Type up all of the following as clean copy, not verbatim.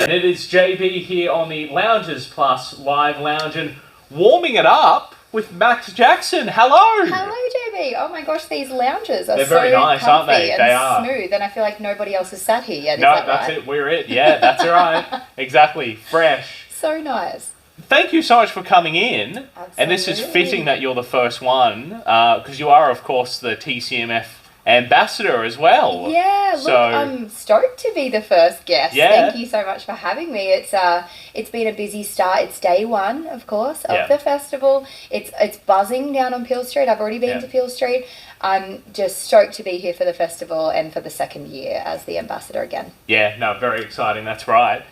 And it is JB here on the Loungers Plus live lounge and warming it up with Max Jackson. Hello! Hello, JB. Oh my gosh, these lounges are They're very so nice, comfy aren't they? and They are. smooth, and I feel like nobody else has sat here yet. No, is that that's right? it. We're it. Yeah, that's right. Exactly. Fresh. So nice. Thank you so much for coming in. Absolutely. And this is fitting that you're the first one, because you are, of course, the TCMF ambassador as well. Yeah, look, I'm stoked to be the first guest. Yeah. Thank you so much for having me. It's been a busy start. It's day one, of course, of the festival. It's buzzing down on Peel Street. I've already been to Peel Street. I'm just stoked to be here for the festival and for the second year as the ambassador again. Yeah, no, very exciting. That's right.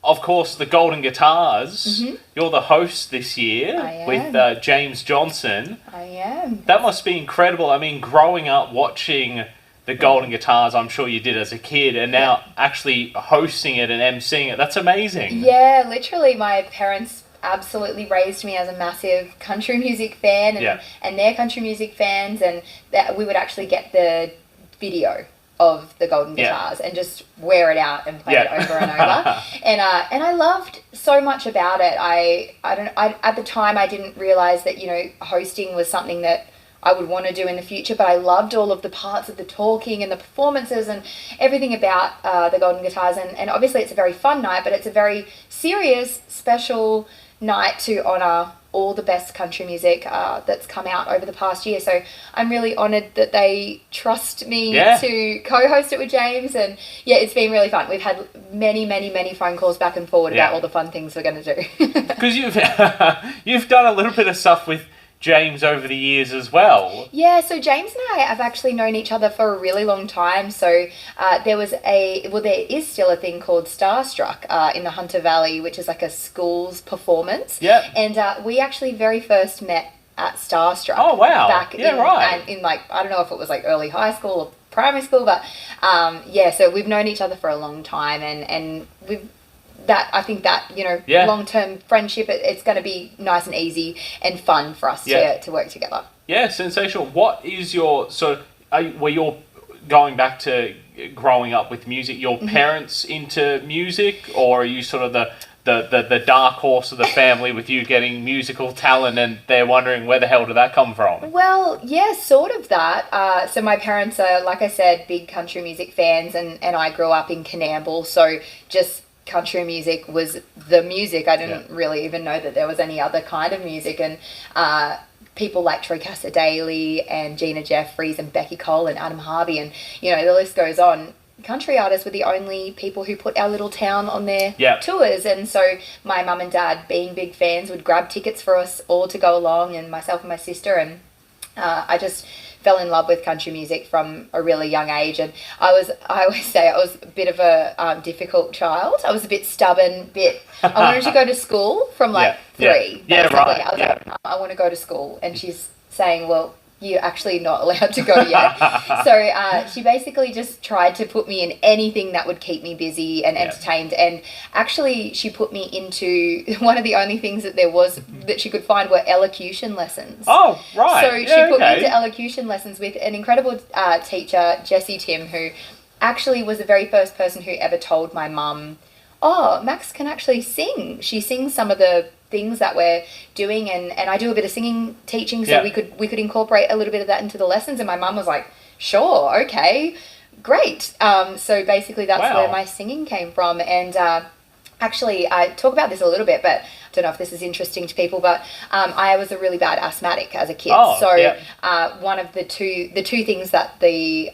Of course, the Golden Guitars. Mm-hmm. You're the host this year with James Johnson. I am. That must be incredible. I mean, growing up watching the Golden Guitars, I'm sure you did as a kid, and now actually hosting it and emceeing it. That's amazing. Yeah, literally, my parents absolutely raised me as a massive country music fan, and they're country music fans, and that we would actually get the video of the Golden Guitars and just wear it out and play it over and over. And I loved so much about it. I at the time I didn't realize that, hosting was something that I would want to do in the future, but I loved all of the parts of the talking and the performances and everything about the Golden Guitars. And obviously it's a very fun night, but it's a very serious, special night to honour all the best country music that's come out over the past year. So I'm really honoured that they trust me to co-host it with James. And it's been really fun. We've had many phone calls back and forward about all the fun things we're going to do. Because you've done a little bit of stuff with James over the years as well. Yeah, so James and I have actually known each other for a really long time. So there is still a thing called Starstruck in the Hunter Valley, which is like a school's performance. Yeah. And we actually very first met at Starstruck. Oh, wow. Back in like, I don't know if it was like early high school or primary school, but so we've known each other for a long time, and I think that long-term friendship, it's going to be nice and easy and fun for us to work together. Yeah, sensational. What is your were you going back to growing up with music? Your parents into music, or are you sort of the dark horse of the family with you getting musical talent, and they're wondering where the hell did that come from? Well, yeah, sort of that. So my parents are, like I said, big country music fans, and I grew up in Coonamble, so just country music was the music. I didn't really even know that there was any other kind of music, and people like Troy Cassar-Daley and Gina Jeffries and Becky Cole and Adam Harvey, and the list goes on. Country artists were the only people who put our little town on their tours, and so my mum and dad, being big fans, would grab tickets for us all to go along, and myself and my sister, and I just fell in love with country music from a really young age. And I always say I was a bit of a difficult child. I was a bit stubborn, I wanted to go to school from like 3. Yeah, right. I was like, I want to go to school. And she's saying, well, you're actually not allowed to go yet. So she basically just tried to put me in anything that would keep me busy and entertained. And actually she put me into one of the only things that there was that she could find were elocution lessons. Oh, right. So she put me into elocution lessons with an incredible teacher, Jessie Tim, who actually was the very first person who ever told my mum, oh, Max can actually sing. She sings some of the things that we're doing, and I do a bit of singing teaching, so we could incorporate a little bit of that into the lessons. And my mum was like, sure, okay, great. So basically that's where my singing came from. And actually I talk about this a little bit, but I don't know if this is interesting to people, but I was a really bad asthmatic as a kid. One of the two things that the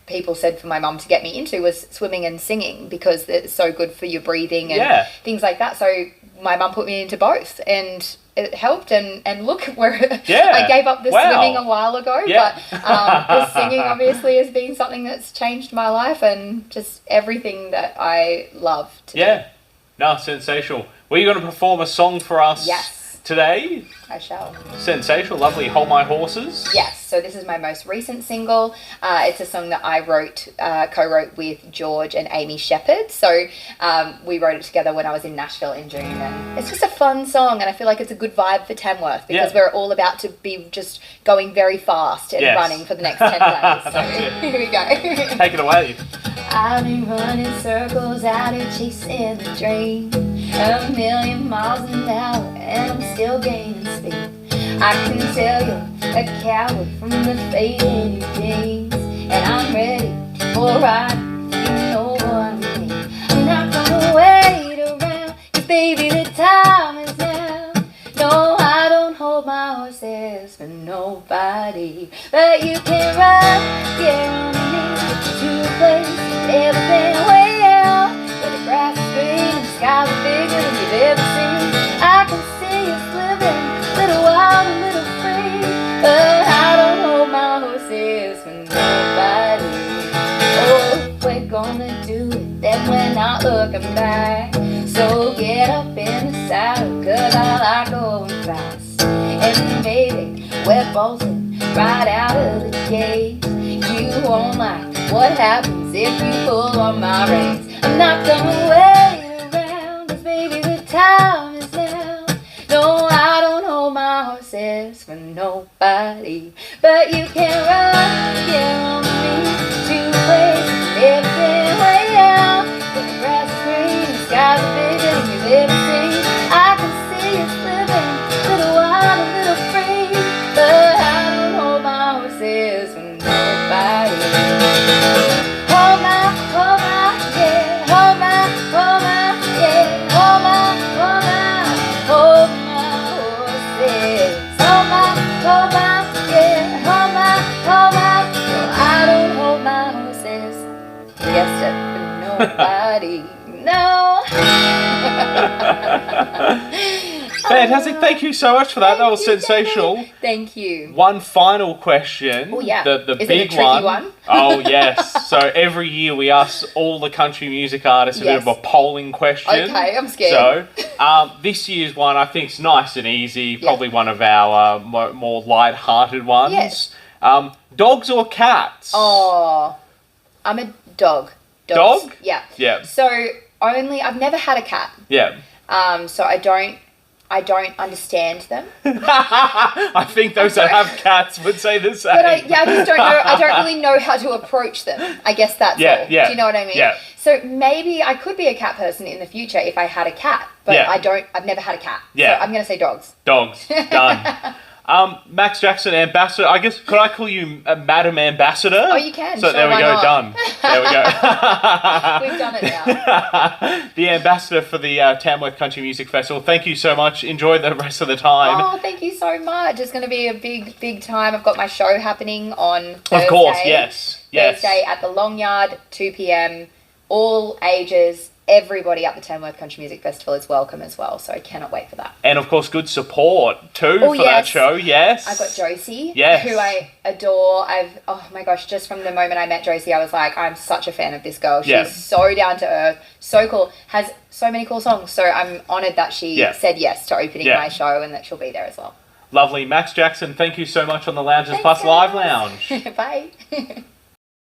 people said for my mum to get me into was swimming and singing, because it's so good for your breathing and things like that. So my mum put me into both, and it helped. And look, where I gave up the swimming a while ago, but the singing obviously has been something that's changed my life and just everything that I love to do. No, sensational. Were you going to perform a song for us today? I shall. Sensational, lovely. Hold My Horses. Yes, so this is my most recent single. It's a song that I co-wrote with George and Amy Shepherd. So we wrote it together when I was in Nashville in June, and it's just a fun song, and I feel like it's a good vibe for Tamworth, because we're all about to be just going very fast and running for the next 10 days. So here we go. Take it away. I've been running circles out here chasing the dream. 1,000,000 miles an hour and I'm still gaining speed. I can tell you're a coward from the fate in your jeans. And I'm ready for a ride, you know what I mean. I'm not gonna wait around, 'cause baby the time is now. No, I don't hold my horses for nobody. But you can ride, yeah, on me to a place you've ever been, way out where the grass is green and the skies are bigger than you've ever seen. I can see us living a little wild, a little free. But I don't hold my horses for nobody. Oh, we're gonna do it, then we're not looking back. So get up in the saddle, 'cause I like going fast. And baby, we're bolting right out of the gate. You won't like what happens if you pull on my reins. I'm not gonna wait around, 'cause baby the time is now. No, I don't hold my horses for nobody. But you can run, yeah, on me to a place you've ever been, way out where the grass is green and the skies are bigger than you've ever seen. I can see us living a little wild, a little free. But I don't hold my horses for nobody. Hold my, yeah, hold my, yeah, hold my horses. Hold my, yeah, hold my, no, I don't hold my horses. Yes, for nobody, no. Fantastic. Thank you so much for that. That was sensational. Thank you. One final question. Oh, yeah. The Is big it a tricky one? Oh, yes. So every year we ask all the country music artists a bit of a polling question. Okay, I'm scared. So this year's one I think is nice and easy. Probably one of our more light-hearted ones. Yes. Dogs or cats? Oh, I'm a dog. Dog? Yeah. Yeah. So I've never had a cat. Yeah. So I don't understand them. I think those that have cats would say the same. But I just don't know. I don't really know how to approach them. I guess that's all. Yeah. Do you know what I mean? Yeah. So maybe I could be a cat person in the future if I had a cat. But I've never had a cat. Yeah. So I'm going to say dogs. Dogs. Done. Max Jackson, Ambassador. I guess, could I call you Madam Ambassador? Oh, you can. So sure, there we why go, not? done. There we go. We've done it now. The Ambassador for the Tamworth Country Music Festival. Thank you so much. Enjoy the rest of the time. Oh, thank you so much. It's going to be a big time. I've got my show happening on Thursday. Of course, yes. Thursday at the Long Yard, 2 p.m. All ages. Everybody at the Tamworth Country Music Festival is welcome as well, so I cannot wait for that. And of course, good support too for that show, yes. I've got Josie, yes, who I adore. Oh my gosh, just from the moment I met Josie, I was like, I'm such a fan of this girl. She's so down to earth, so cool, has so many cool songs. So I'm honoured that she said yes to opening my show and that she'll be there as well. Lovely. Max Jackson, thank you so much on the Loungers Plus Live Lounge. Bye.